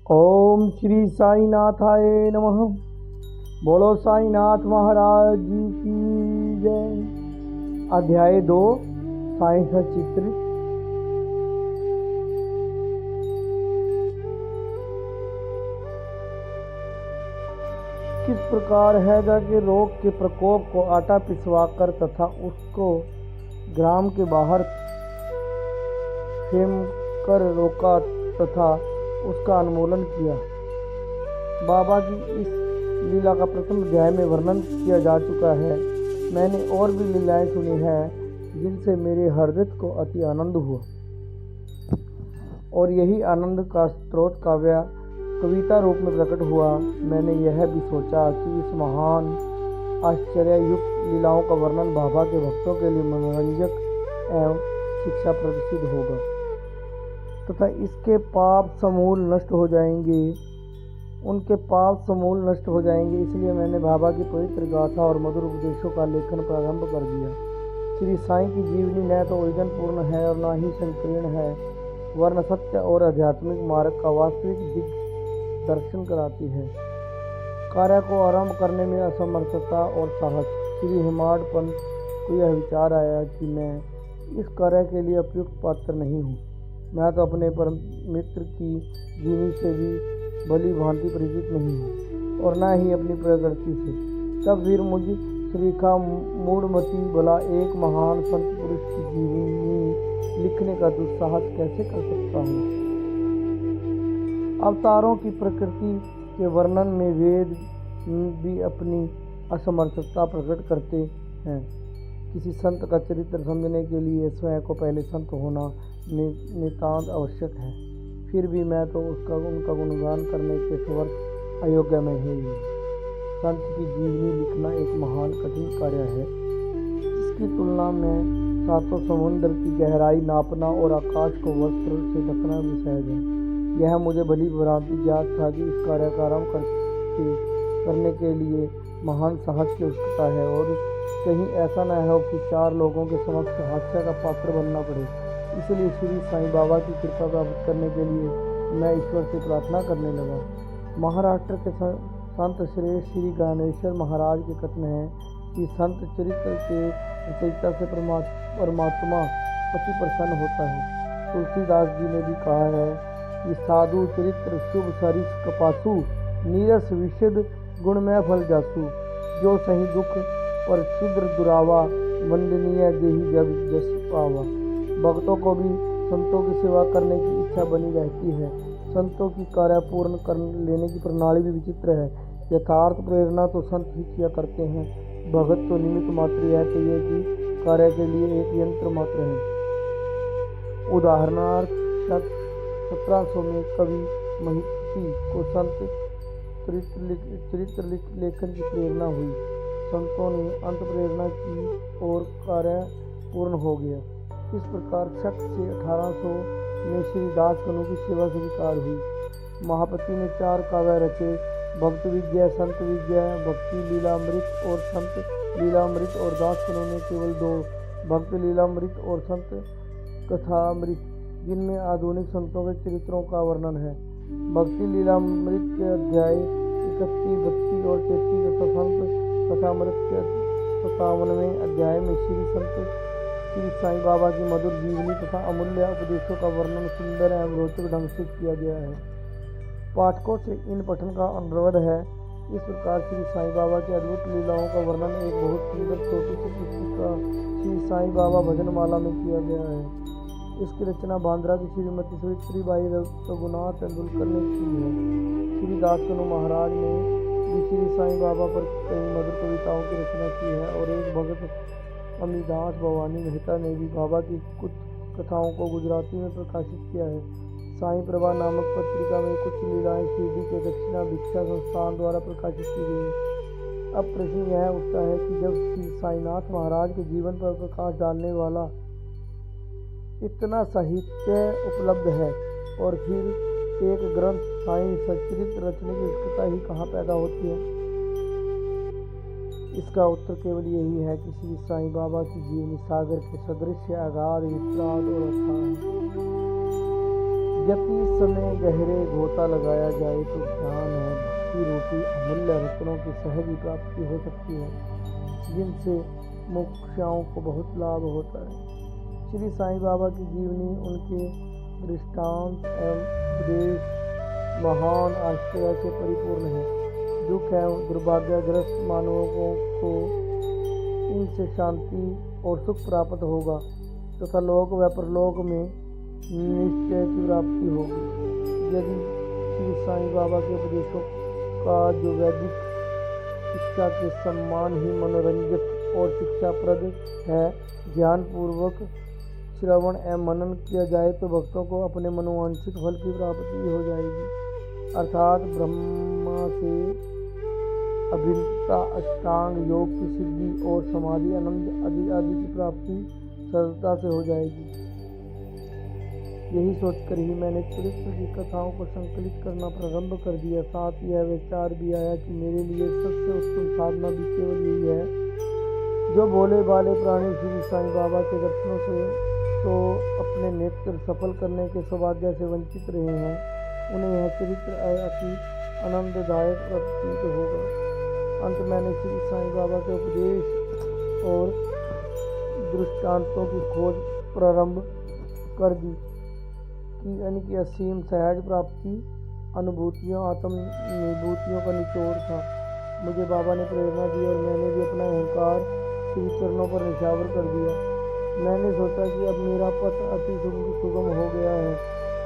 ओम श्री साईनाथाय नमः। बोलो साईनाथ महाराज जी की जय। अध्याय 2 साईं सचित्र। किस प्रकार हैजा के रोग के प्रकोप को आटा पिसवाकर तथा उसको ग्राम के बाहर फेम कर रोका तथा उसका उन्मूलन किया। बाबा की इस लीला का प्रथम अध्याय में वर्णन किया जा चुका है। मैंने और भी लीलाएं सुनी है जिनसे मेरे हृदय को अति आनंद हुआ और यही आनंद का स्रोत कविता रूप में प्रकट हुआ। मैंने यह भी सोचा कि इस महान आश्चर्ययुक्त लीलाओं का वर्णन बाबा के भक्तों के लिए मनोरंजक एवं शिक्षाप्रद सिद्ध होगा तथा इसके पाप समूल नष्ट हो जाएंगे, उनके पाप समूल नष्ट हो जाएंगे। इसलिए मैंने बाबा की पवित्र गाथा और मधुर उपदेशों का लेखन प्रारंभ कर दिया। श्री साईं की जीवनी न तो उलझन पूर्ण है और न ही संकीर्ण है, वरन सत्य और आध्यात्मिक मार्ग का वास्तविक दिग्दर्शन कराती है। कार्य को आरंभ करने में असमर्थता और साहस। श्री हेमाड पंत को यह विचार आया कि मैं इस कार्य के लिए उपयुक्त पात्र नहीं हूँ। मैं तो अपने परम मित्र की जीवनी से भी भली भांति परिचित नहीं हूँ और न ही अपनी प्रकृति से। तब फिर मुझ श्रीखा मूढ़मती भला एक महान संत पुरुष की जीवनी लिखने का दुस्साहस कैसे कर सकता हूँ। अवतारों की प्रकृति के वर्णन में वेद भी अपनी असमर्थता प्रकट करते हैं। किसी संत का चरित्र समझने के लिए स्वयं को पहले संत होना नितांत आवश्यक है। फिर भी मैं तो उनका गुणगान करने के समर्थ अयोग्य में ही हूँ। संत की जीवनी लिखना एक महान कठिन कार्य है, जिसकी तुलना में सातों समुद्र की गहराई नापना और आकाश को वस्त्र से ढकना भी सहज है। यह मुझे भली भांति ज्ञात था कि इस कार्य का आरंभ करने के लिए महान साहस की आवश्यकता है और कहीं ऐसा न हो कि 4 लोगों के समक्ष हास्य का पात्र बनना पड़े। इसलिए श्री साईं बाबा की कृपा प्राप्त करने के लिए मैं ईश्वर से प्रार्थना करने लगा। महाराष्ट्र के संत श्रेष्ठ श्री ज्ञानेश्वर महाराज के कथन है कि संत चरित्र के रचयिता से परमात्मा अति प्रसन्न होता है। तुलसीदास जी ने भी कहा है कि साधु चरित्र शुभ सरिस कपासु नीरस विशद गुणमय फल जासु जो सही दुख पर क्षुद्र दुरावा वंदनीय देही जब जस पावा। भक्तों को भी संतों की सेवा करने की इच्छा बनी रहती है। संतों की कार्य पूर्ण कर लेने की प्रणाली भी विचित्र है। यथार्थ प्रेरणा तो संत ही किया करते हैं, भगत तो निमित्त मात्र है, चाहिए कि कार्य के लिए एक यंत्र मात्र है। उदाहरणार्थ 1700 में कवि महिषी को संत चरित्र लेखन की प्रेरणा हुई। संतों ने अंत प्रेरणा की और कार्य पूर्ण हो गया। इस प्रकार शक से 1800 में श्री दास कनु की सेवा स्वीकार हुई। महापति ने 4 काव्य रचे, भक्त विजय, संत विजय, भक्ति लीलामृत और संत लीलामृत, और दास कनु ने केवल 2, भक्त लीलामृत और संत कथामृत, जिनमें आधुनिक संतों के चरित्रों का वर्णन है। भक्ति लीलामृत के अध्याय 31, 32 और 33 तथा संत कथामृत के 57वें अध्याय में श्री साईं बाबा की मधुर जीवनी तथा अमूल्य उपदेशों का वर्णन सुंदर एवं रोचक ढंग से किया गया है। पाठकों से इन पठन का अनुरोध है। इस प्रकार श्री साईं बाबा की अद्भुत लीलाओं का वर्णन एक बहुत सुंदर छोटी सी पुस्तिका श्री साईं बाबा भजनमाला में किया गया है। इसकी रचना बांद्रा की श्रीमती सावित्रीबाई रघुनाथ तेंदुलकर ने की है। श्री दास कनु महाराज ने भी श्री साईं बाबा पर कई मधुर कविताओं की रचना की है और एक भगत अमीदास भवानी मेहता ने भी बाबा की कुछ कथाओं को गुजराती में प्रकाशित किया है। साईं प्रभा नामक पत्रिका में कुछ लीलाएं शिरडी के दक्षिणा भिक्षा संस्थान द्वारा प्रकाशित की गई। अब प्रश्न यह उठता है कि जब श्री साईनाथ महाराज के जीवन पर प्रकाश डालने वाला इतना साहित्य उपलब्ध है और फिर एक ग्रंथ साईं सच्चरित्र रचने की आवश्यकता ही कहाँ पैदा होती है। इसका उत्तर केवल यही है कि श्री साईं बाबा की जीवनी सागर के सदृश अगाध, विशाल और अथाह है। यदि समय गहरे गोता लगाया जाए तो ज्ञान है भक्ति रूपी अमूल्य रत्नों की सहज प्राप्ति हो सकती है, जिनसे मोक्षाओं को बहुत लाभ होता है। श्री साईं बाबा की जीवनी, उनके दृष्टांत एवं उपदेश महान आश्चर्य से परिपूर्ण है। दुख एवं दुर्भाग्यग्रस्त मानवों को इनसे शांति और सुख प्राप्त होगा तथा लोक व परलोक में निश्चय की प्राप्ति होगी। यदि श्री साईं बाबा के उपदेशों का जो वैदिक शिक्षा के सम्मान ही मनोरंजक और शिक्षाप्रद है, ध्यानपूर्वक श्रवण एवं मनन किया जाए तो भक्तों को अपने मनोवांछित फल की प्राप्ति हो जाएगी, अर्थात ब्रह्मा से अभिन्नता, अष्टांग योग की सिद्धि और समाधि आनंद आदि की प्राप्ति सरलता से हो जाएगी। यही सोचकर ही मैंने चरित्र की कथाओं को संकलित करना प्रारंभ कर दिया। साथ ही यह विचार भी आया कि मेरे लिए सबसे उत्तम साधना भी केवल यही है। जो भोले भाले प्राणी श्री साईं बाबा के दर्शनों से तो अपने नेत्र सफल करने के सौभाग्य से वंचित रहे हैं, उन्हें यह चरित्र अति आनंददायक प्रतीत होगा। अंत मैंने श्री साईं बाबा के उपदेश और दृष्टांतों की खोज प्रारंभ कर दी कि इनकी असीम सहज प्राप्ति अनुभूतियों, आत्मनिभूतियों का निचोड़ था। मुझे बाबा ने प्रेरणा दी और मैंने भी अपना अहंकार श्री चरणों पर निछावर कर दिया। मैंने सोचा कि अब मेरा पथ अति सुगम हो गया है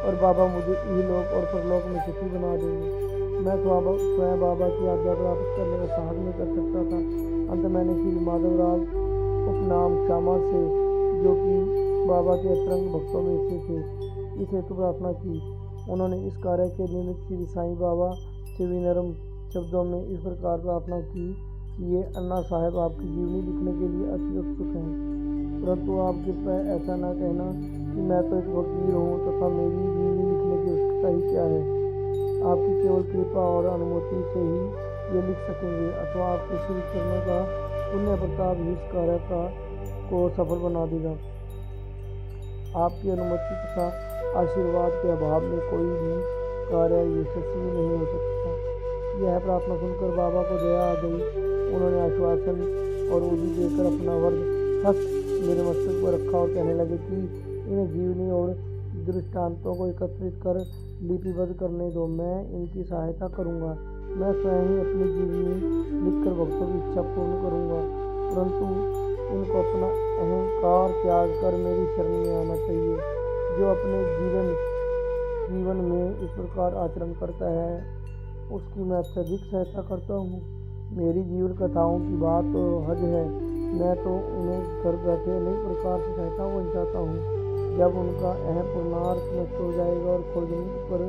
और बाबा मुझे इहलोक और परलोक में सुखी बना देंगे। मैं स्वयं बाबा की आज्ञा प्राप्त करने का साहस नहीं कर सकता था। अंत मैंने श्री माधवराज उपनाम श्यामा से, जो कि बाबा के अतरंग भक्तों में से थे, इस हेतु प्रार्थना की। उन्होंने इस कार्य के निमित्त श्री साईं बाबा से विनम्र शब्दों में इस प्रकार प्रार्थना की कि ये अन्ना साहब आपकी जीवनी लिखने के लिए अति उत्सुक हैं, परंतु आप कृपया ऐसा न कहना कि मैं तो एक वकील हूँ तथा मेरी जीवनी लिखने की आवश्यकता ही क्या है। आपकी केवल कृपा और अनुमति से ही ये लिख सकेंगे, अथवा आपके श्री चरणों का पुण्य प्रताप ही इस कार्य को सफल बना देगा। आपकी अनुमति तथा आशीर्वाद के अभाव में कोई भी कार्य यशस्वी नहीं हो सकता। यह प्रार्थना सुनकर बाबा को दया आ गई। उन्होंने आश्वासन और उदी देकर अपना वर्ग हस्त मेरे मस्तक पर रखा और कहने लगे कि इन जीवनी और दृष्टांतों को एकत्रित कर लिपिबद्ध करने दो, मैं इनकी सहायता करूंगा। मैं स्वयं ही अपनी जीवनी लिखकर भक्तों की इच्छा पूर्ण करूंगा, परंतु इनको अपना अहंकार त्याग कर मेरी शरण में आना चाहिए। जो अपने जीवन में इस प्रकार आचरण करता है, उसकी मैं अत्यधिक सहायता करता हूँ। मेरी जीवन कथाओं की बात तो हद है, मैं तो उन्हें घर बैठे अनेक प्रकार से सहायता पहुँचाता हूँ। जब उनका पूर्णार्थ नष्ट हो जाएगा और खोजने पर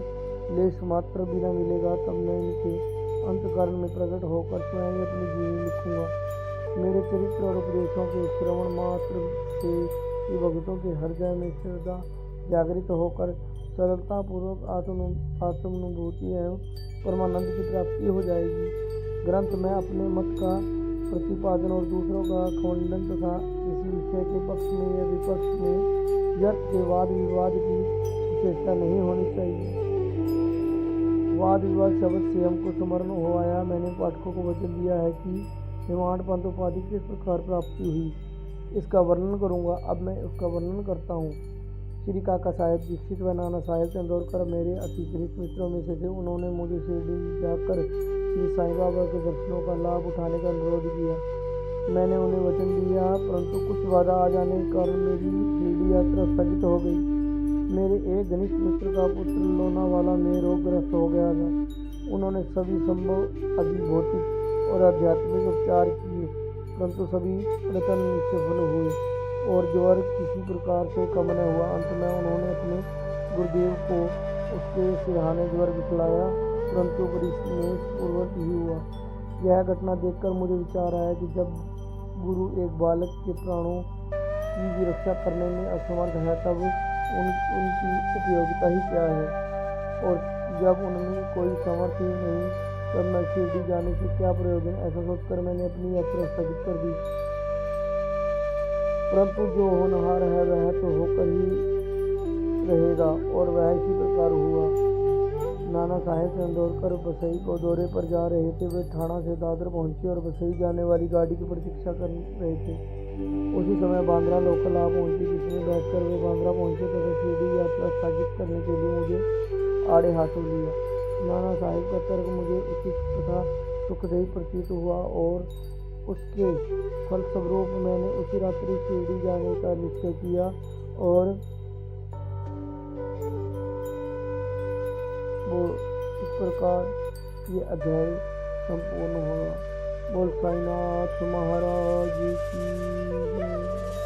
लेश मात्र भी न मिलेगा, तब मैं इनके अंतकरण में प्रकट होकर स्वयं ही अपनी जीवनी लिखूंगा। मेरे चरित्र और उपदेशों के श्रवण मात्र से ही भक्तों के हृदय में श्रद्धा जागृत होकर सरलतापूर्वक आत्मानुभूति एवं परमानंद की प्राप्ति हो जाएगी। ग्रंथ में अपने मत का प्रतिपादन और दूसरों का खंडन तथा किसी विषय के पक्ष में या विपक्ष में व्यर्थ के वाद विवाद की विशेषता नहीं होनी चाहिए। वाद विवाद शब्द से हमको स्मरण हो आया। मैंने पाठकों को वचन दिया है कि हिमांड पंत उपाधि किस प्रकार प्राप्ति हुई, इसका वर्णन करूंगा। अब मैं उसका वर्णन करता हूँ। श्री काका साहेब दीक्षित व नाना साहेब चंदौरकर मेरे अति घनिष्ठ मित्रों में से थे। उन्होंने मुझे शिरडी जाकर श्री साईं बाबा के दर्शनों का लाभ उठाने का अनुरोध किया। मैंने उन्हें वचन दिया, परंतु कुछ बाधा आ जाने के कारण मेरी शिरडी यात्रा स्थगित हो गई। मेरे एक घनिष्ठ मित्र का पुत्र लोनावाला में रोगग्रस्त हो गया था। उन्होंने सभी संभव अधिभौतिक और आध्यात्मिक उपचार किए, परंतु सभी प्रयत्न निष्फल हुए और ज्वर किसी प्रकार से कम न हुआ। अंत में उन्होंने अपने गुरुदेव को उसके सिरहाने ज्वर दिखलाया, परंतु परिश्रमपूर्वक ही हुआ। यह घटना देखकर मुझे विचार आया कि जब गुरु एक बालक के प्राणों की भी रक्षा करने में असमर्थ है, तब उनकी उपयोगिता ही क्या है। और जब उनमें कोई सामर्थ्य ही नहीं, तब मैं शिरडी जाने से क्या प्रयोजन। ऐसा सोचकर मैंने अपनी यात्रा स्थगित कर दी। परंतु जो होनहार है वह तो होकर ही रहेगा। और वह इसी प्रकार हुआ। नाना साहेब चंदोरकर बसई को दौरे पर जा रहे थे। वे ठाणा से दादर पहुंचे और बसई जाने वाली गाड़ी की प्रतीक्षा कर रहे थे। उसी समय बांद्रा लोकल आ पहुंची, जिसमें बैठकर वे बांद्रा पहुंचे तथा शिरडी यात्रा स्थगित करने के लिए मुझे आड़े हाथों लिया। नाना साहिब का तर्क मुझे उचित तथा सुखदायी प्रतीत हुआ और उसके फलस्वरूप मैंने उसी रात्रि शिरडी जाने का निश्चय किया और वो इस प्रकार ये अध्याय संपूर्ण हुआ। बोल साईनाथ महाराज की जय।